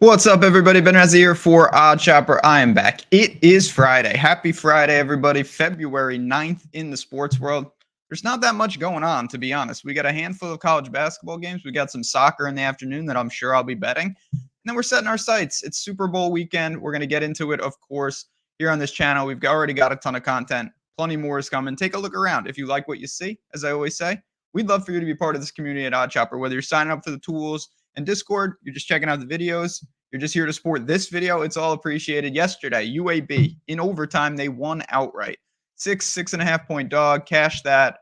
What's up, everybody? Ben Razzie here for Odd Chopper. I am back. It is Friday. Happy Friday, everybody. February 9th in the sports world. There's not that much going on, to be honest. We got a handful of college basketball games. We got some soccer in the afternoon that I'm sure I'll be betting. And then we're setting our sights. It's Super Bowl weekend. We're going to get into it, of course, here on this channel. We've already got a ton of content. Plenty more is coming. Take a look around. If you like what you see, as I always say, we'd love for you to be part of this community at Odd Chopper, whether you're signing up for the tools and Discord, you're just checking out the videos, you're just here to support this video, it's all appreciated. Yesterday, UAB, in overtime, they won outright. 6.5 point dog, cash that.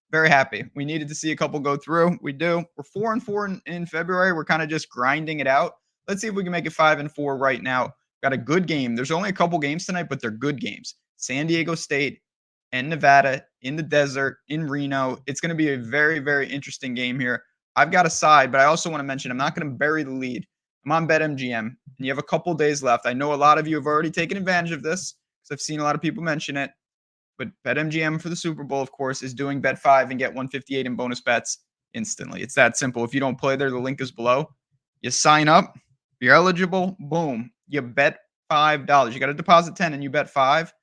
Very happy. We needed to see a couple go through. We do. We're 4-4 in February. We're kind of just grinding it out. Let's see if we can make it 5-4 right now. Got a good game. There's only a couple games tonight, but they're good games. San Diego State and Nevada in the desert in Reno. It's going to be a very, very interesting game here. I've got a side, but I also want to mention I'm not going to bury the lead. I'm on BetMGM, and you have a couple days left. I know a lot of you have already taken advantage of this because I've seen a lot of people mention it. But BetMGM for the Super Bowl, of course, is doing bet 5 and get 158 in bonus bets instantly. It's that simple. If you don't play there, the link is below. You sign up, you're eligible, boom. You bet $5. You got to deposit 10 and you bet 5.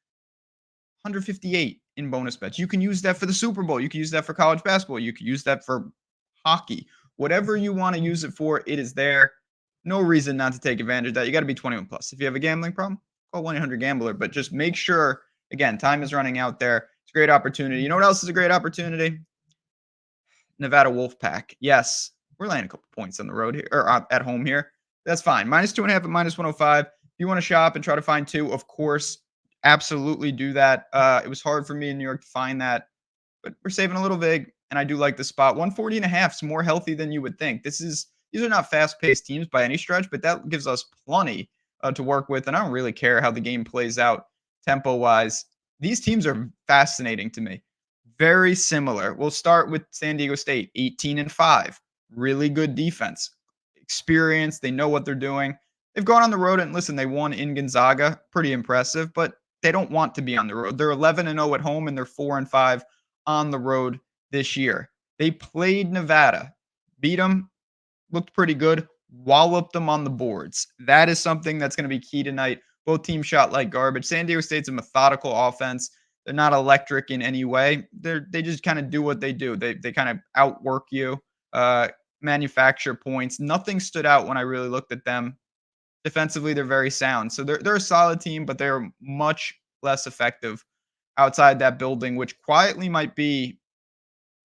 158 in bonus bets. You can use that for the Super Bowl. You can use that for college basketball. You can use that for hockey. Whatever you want to use it for, it is there. No reason not to take advantage of that. You got to be 21 plus. If you have a gambling problem, call 1-800-GAMBLER. But just make sure, again, time is running out there. It's a great opportunity. You know what else is a great opportunity? Nevada Wolfpack. Yes, we're laying a couple points on the road here, or at home here. That's fine. -2.5 at -105. If you want to shop and try to find 2, of course, absolutely do that. It was hard for me in New York to find that, but we're saving a little vig, and I do like the spot. 140.5 is more healthy than you would think. These are not fast-paced teams by any stretch, but that gives us plenty to work with, and I don't really care how the game plays out tempo-wise. These teams are fascinating to me. Very similar. We'll start with San Diego State, 18-5. Really good defense. Experience. They know what they're doing. They've gone on the road, and listen, they won in Gonzaga. Pretty impressive, but they don't want to be on the road. They're 11-0 at home, and they're 4-5 on the road this year. They played Nevada, beat them, looked pretty good, walloped them on the boards. That is something that's going to be key tonight. Both teams shot like garbage. San Diego State's a methodical offense. They're not electric in any way. They just kind of do what they do. They kind of outwork you, manufacture points. Nothing stood out when I really looked at them. Defensively, they're very sound. So they're a solid team, but they're much less effective outside that building, which quietly might be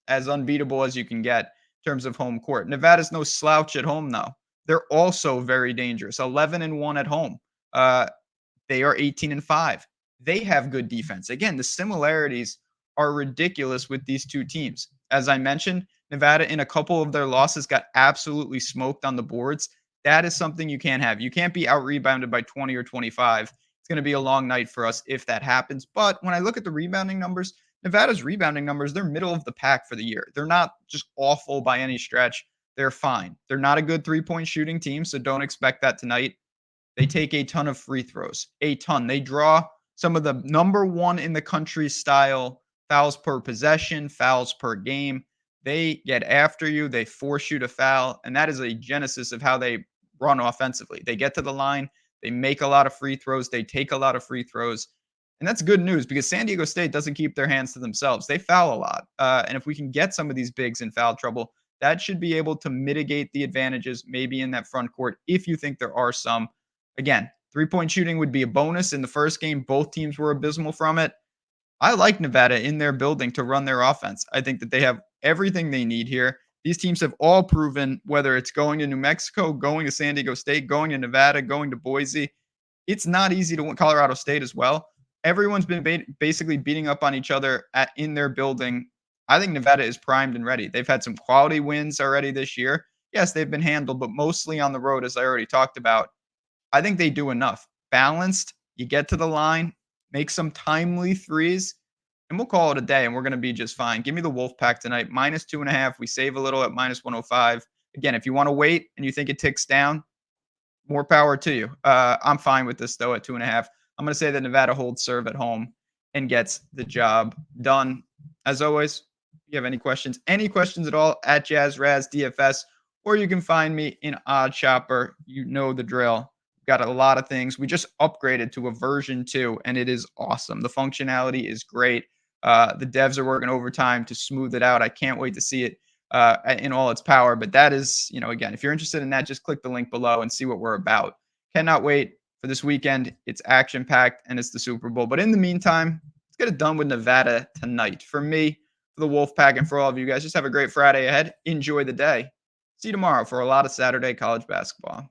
as unbeatable as you can get in terms of home court. Nevada's no slouch at home, though. They're also very dangerous. 11-1 at home. They are 18-5. They have good defense. Again, the similarities are ridiculous with these two teams. As I mentioned, Nevada in a couple of their losses got absolutely smoked on the boards. That is something you can't have. You can't be out-rebounded by 20 or 25. It's going to be a long night for us if that happens. But when I look at the rebounding numbers, Nevada's rebounding numbers, they're middle of the pack for the year. They're not just awful by any stretch. They're fine. They're not a good three-point shooting team, so don't expect that tonight. They take a ton of free throws, a ton. They draw some of the number one in the country style fouls per possession, fouls per game. They get after you. They force you to foul, and that is a genesis of how they run offensively. They get to the line. They make a lot of free throws. They take a lot of free throws. And that's good news because San Diego State doesn't keep their hands to themselves. They foul a lot. And if we can get some of these bigs in foul trouble, that should be able to mitigate the advantages maybe in that front court if you think there are some. Again, three-point shooting would be a bonus. In the first game, both teams were abysmal from it. I like Nevada in their building to run their offense. I think that they have everything they need here. These teams have all proven, whether it's going to New Mexico, going to San Diego State, going to Nevada, going to Boise, it's not easy to win. Colorado State as well. Everyone's been basically beating up on each other in their building. I think Nevada is primed and ready. They've had some quality wins already this year. Yes, they've been handled, but mostly on the road, as I already talked about. I think they do enough. Balanced, you get to the line, make some timely threes, and we'll call it a day, and we're going to be just fine. Give me the Wolfpack tonight, -2.5. We save a little at -105. Again, if you want to wait and you think it ticks down, more power to you. I'm fine with this, though, at 2.5. I'm going to say that Nevada holds serve at home and gets the job done. As always, if you have any questions at all, at JazzRazDFS or you can find me in Odd Chopper. You know the drill. Got a lot of things. We just upgraded to a version 2, and it is awesome. The functionality is great. The devs are working overtime to smooth it out. I can't wait to see it in all its power. But that is, again, if you're interested in that, just click the link below and see what we're about. Cannot wait for this weekend. It's action packed and it's the Super Bowl. But in the meantime, let's get it done with Nevada tonight. For me, for the Wolfpack, and for all of you guys, just have a great Friday ahead. Enjoy the day. See you tomorrow for a lot of Saturday college basketball.